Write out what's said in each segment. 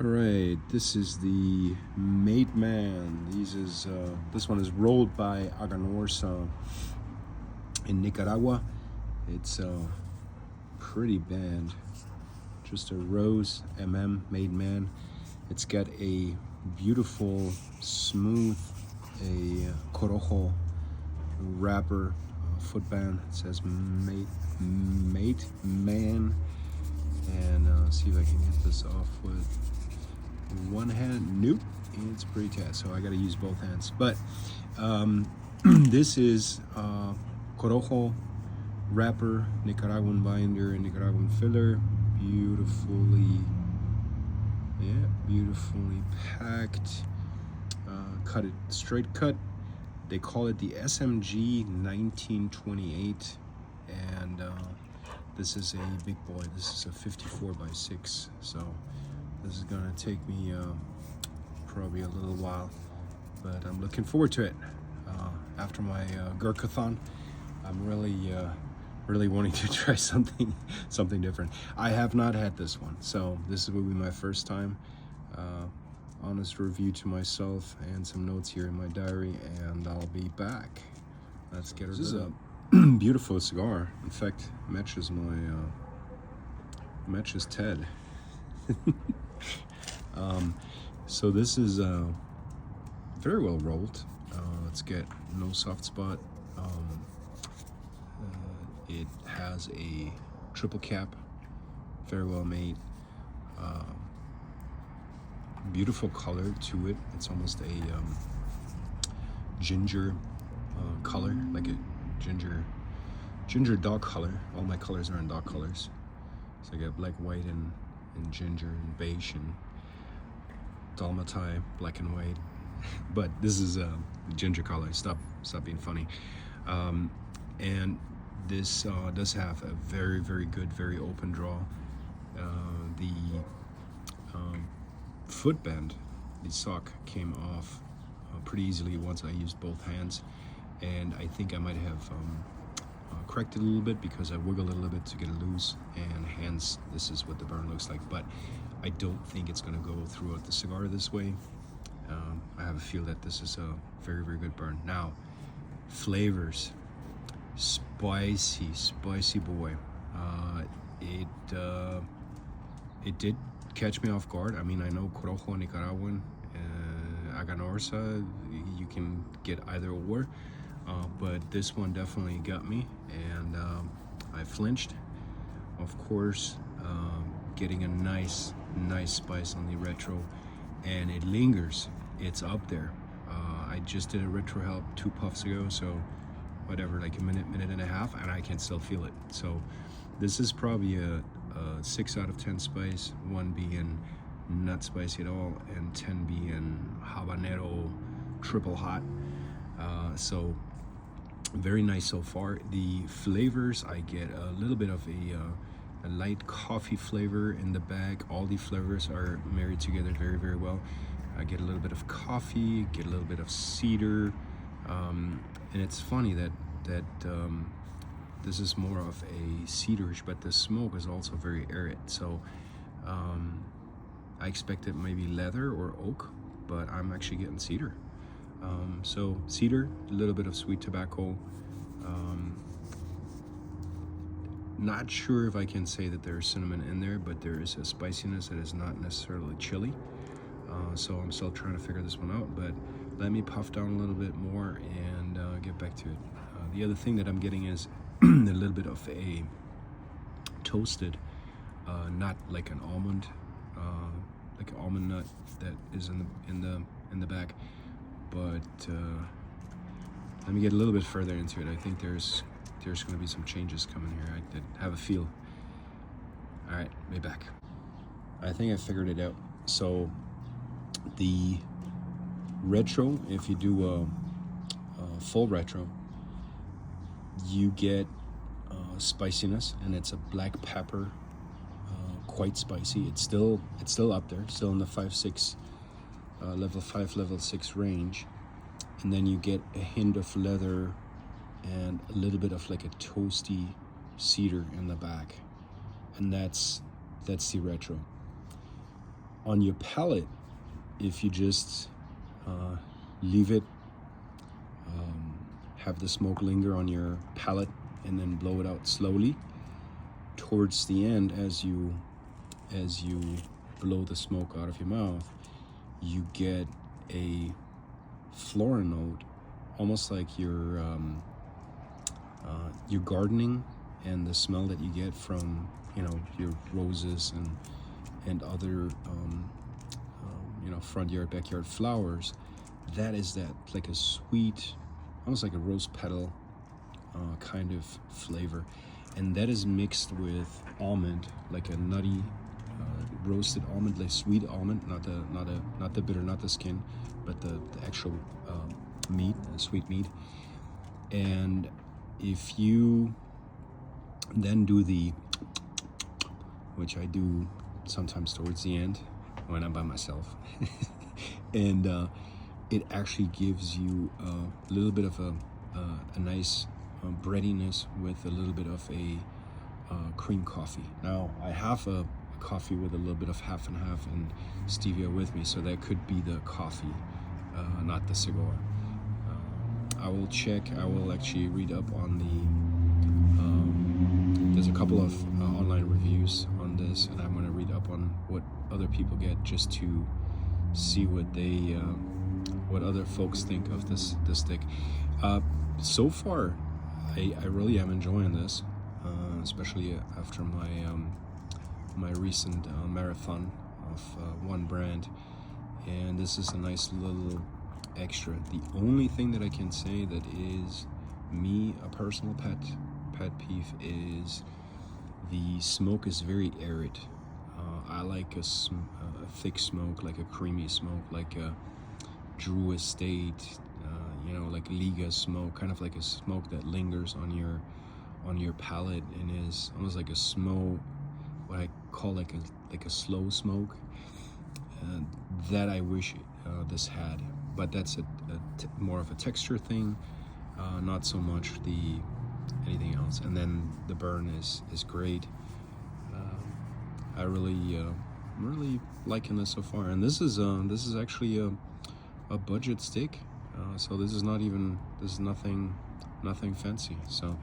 All right, this is the Made Man. This one is rolled by Aganorsa in Nicaragua. It's a pretty band. Just a rose Made Man. It's got a beautiful, smooth, a Corojo wrapper footband. It says Made Man. And see if I can get this off with one hand. Nope, it's pretty tight, so I gotta use both hands. But this is Corojo wrapper, Nicaraguan binder, and Nicaraguan filler. Beautifully packed. Cut it straight cut. They call it the SMG 1928, and this is a big boy. This is a 54 by 6, so this is gonna take me probably a little while, but I'm looking forward to it. After my Gurkathon, I'm really wanting to try something different. I have not had this one, so this will be my first time. Honest review to myself and some notes here in my diary, and I'll be back. Let's get it. This is a beautiful cigar. In fact, matches Ted. So this is very well rolled. Let's get no soft spot. It has a triple cap, very well made. Beautiful color to it. It's almost a ginger color, like a ginger dog color. All my colors are in dog colors. So I got black, white, and ginger, and beige, and dalmatai, black and white. But this is a ginger color. Stop being funny. And this does have a very good, very open draw. The footband, the sock, came off pretty easily once I used both hands, and I think I might have cracked it a little bit because I wiggled it a little bit to get it loose, and hence this is what the burn looks like. But I don't think it's going to go throughout the cigar this way. I have a feel that this is a very good burn. Now, flavors. Spicy boy. It did catch me off guard. I mean, I know Corojo, Nicaraguan, Aganorsa, you can get either or, but this one definitely got me, and I flinched. Of course, getting a nice spice on the retro, and it lingers. It's up there. I just did a retro help 2 puffs ago, so whatever, like a minute and a half, and I can still feel it. So this is probably a 6 out of 10 spice, 1 being not spicy at all, and 10 being habanero triple hot. So very nice so far. The flavors, I get a little bit of a light coffee flavor in the bag. All the flavors are married together very well. I get a little bit of coffee, get a little bit of cedar, and it's funny that this is more of a cedarish, but the smoke is also very arid. So I expected maybe leather or oak, but I'm actually getting cedar. So cedar, a little bit of sweet tobacco. Not sure if I can say that there's cinnamon in there, but there is a spiciness that is not necessarily chili. So I'm still trying to figure this one out, but let me puff down a little bit more and get back to it. The other thing that I'm getting is a little bit of a toasted, not like an almond, like an almond nut that is in the back, but let me get a little bit further into it. I think there's going to be some changes coming here. I have a feel. All right, be back. I think I figured it out. So the retro, if you do a full retro, you get spiciness, and it's a black pepper, quite spicy. It's still up there, still in the 5-6 level 5 level 6 range, and then you get a hint of leather and a little bit of like a toasty cedar in the back, and that's the retro. on your palate, if you just leave it, have the smoke linger on your palate and then blow it out slowly, towards the end, as you blow the smoke out of your mouth, you get a floral note, almost like you're gardening, and the smell that you get from, you know, your roses and other you know, front yard, backyard flowers. That is that, like a sweet, almost like a rose petal kind of flavor, and that is mixed with almond, like a nutty roasted almond, like sweet almond, not the bitter, not the skin, but the actual meat, the sweet meat. And if you then do the, which I do sometimes towards the end when I'm by myself, and it actually gives you a little bit of a nice breadiness with a little bit of a cream coffee. Now I have a coffee with a little bit of half and half and stevia with me, so that could be the coffee, not the cigar. I will check. I will actually read up on the there's a couple of online reviews on this, and I'm going to read up on what other people get, just to see what they what other folks think of this stick. So far I really am enjoying this, especially after my recent marathon of one brand, and this is a nice little extra. The only thing that I can say that is me, a personal pet peeve, is the smoke is very arid. I like a thick smoke, like a creamy smoke, like a Drew Estate, you know, like Liga smoke, kind of like a smoke that lingers on your palate and is almost like a smoke, what I call like a slow smoke. That I wish this had, but that's more of a texture thing, not so much anything else. And then the burn is great. I'm really liking this so far, and this is actually a budget stick, so this is nothing fancy. So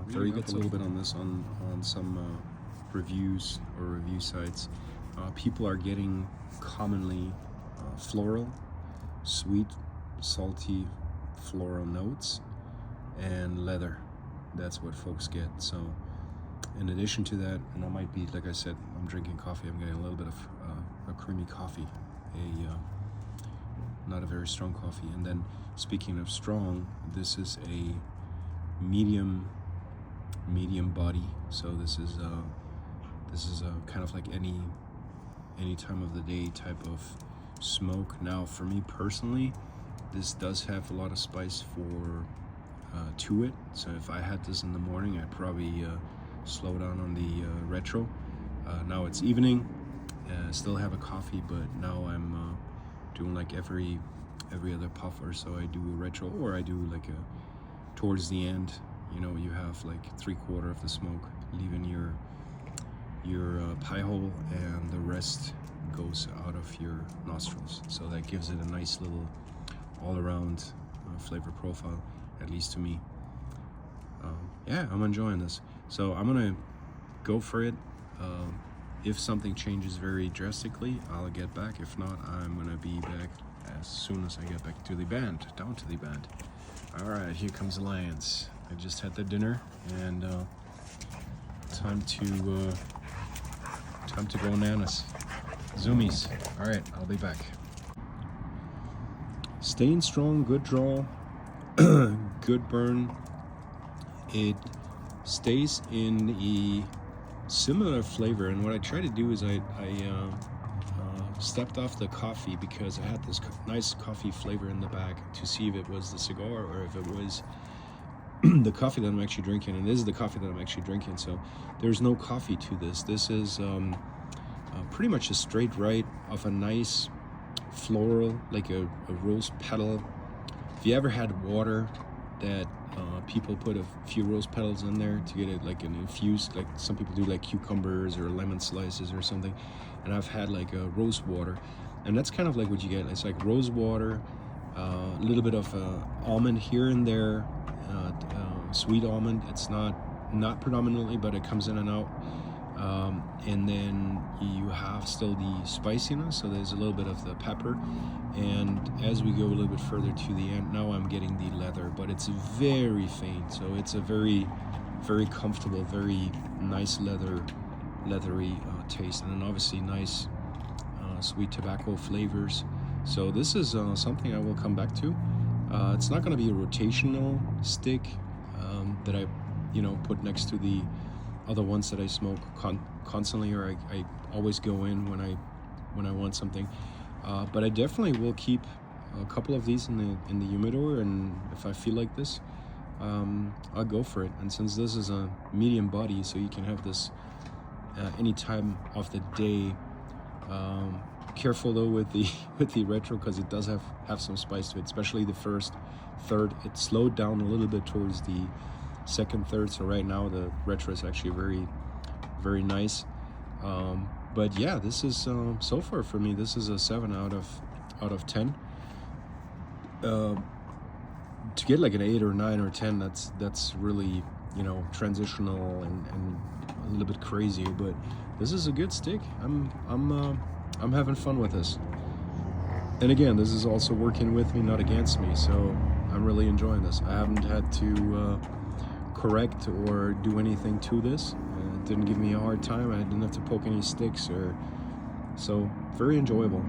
Barry gets a little bit on this on some reviews or review sites. People are getting commonly floral, sweet, salty floral notes, and leather. That's what folks get. So in addition to that, and I might be, like I said, I'm drinking coffee, I'm getting a little bit of a creamy coffee, not a very strong coffee. And then speaking of strong, this is a medium body, so this is a kind of like any time of the day type of smoke. Now for me personally, this does have a lot of spice to it, so if I had this in the morning, I'd probably slow down on the retro. Now it's evening, still have a coffee, but now I'm doing like every other puff or so I do a retro, or I do like towards the end, you know, you have like 3/4 of the smoke leaving your pie hole, and the rest goes out of your nostrils, so that gives it a nice little all-around flavor profile, at least to me. Yeah, I'm enjoying this, so I'm gonna go for it. If something changes very drastically, I'll get back. If not, I'm gonna be back as soon as I get back to the band, down to the band. All right, here comes Alliance. I just had the dinner, and time to go bananas. Zoomies. All right, I'll be back. Staying strong, good draw, good burn. It stays in a similar flavor, and what I try to do is I stepped off the coffee because I had this nice coffee flavor in the back to see if it was the cigar or if it was the coffee that I'm actually drinking, and this is the coffee that I'm actually drinking. So there's no coffee to this. This is pretty much a straight right of a nice floral, like a rose petal. If you ever had water that People put a few rose petals in there to get it like an infused, like some people do like cucumbers or lemon slices or something. And I've had like a rose water, and that's kind of like what you get. It's like rose water, a little bit of almond here and there, sweet almond. It's not predominantly, but it comes in and out. And then you have still the spiciness, so there's a little bit of the pepper. And as we go a little bit further to the end, now I'm getting the leather, but it's very faint, so it's a very, very comfortable, very nice leathery taste, and then obviously nice sweet tobacco flavors. So this is something I will come back to. It's not going to be a rotational stick that I put next to the other ones that I smoke constantly, or I always go in when I want something. But I definitely will keep a couple of these in the humidor, and if I feel like this, I'll go for it. And since this is a medium body, so you can have this any time of the day. Careful though with the retro, because it does have some spice to it, especially the first third. It slowed down a little bit towards the second third, so right now the retro is actually very, very nice. But yeah, this is so far for me, this is a 7 out of 10. To get like an 8 or 9 or 10, that's really transitional and a little bit crazy, but this is a good stick. I'm having fun with this, and again, this is also working with me, not against me, so I'm really enjoying this. I haven't had to correct or do anything to this. It didn't give me a hard time. I didn't have to poke any sticks, so very enjoyable.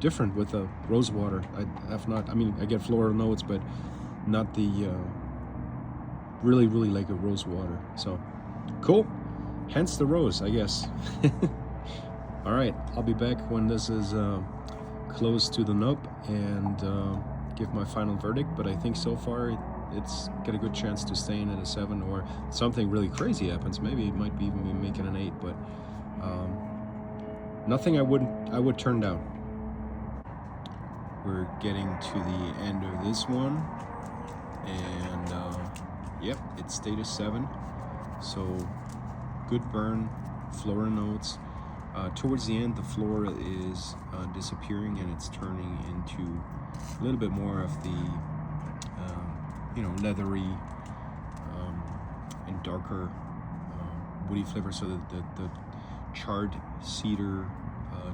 Different with the rose water. I get floral notes, but not the really like a rose water. So cool, hence the rose, I guess. All right, I'll be back when this is close to the nub and give my final verdict, but I think so far it's got a good chance to stay in at a 7, or something really crazy happens. Maybe it might be even be making an 8, but nothing I would turn down. We're getting to the end of this one, and yep, it stayed a 7. So good burn, floral notes. Towards the end, the floral is disappearing, and it's turning into a little bit more of the leathery and darker woody flavor. So the charred cedar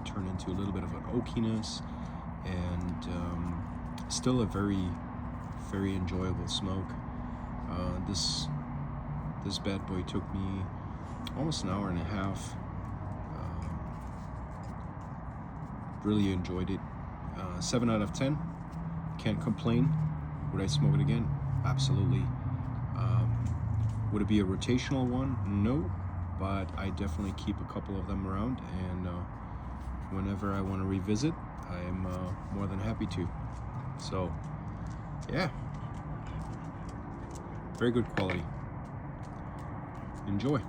turned into a little bit of an oakiness, and still a very, very enjoyable smoke. This bad boy took me almost an hour and a half. Really enjoyed it. 7 out of 10. Can't complain. Would I smoke it again? Absolutely. Would it be a rotational one? No, but I definitely keep a couple of them around, and whenever I want to revisit, I am more than happy to. So yeah, very good quality. Enjoy.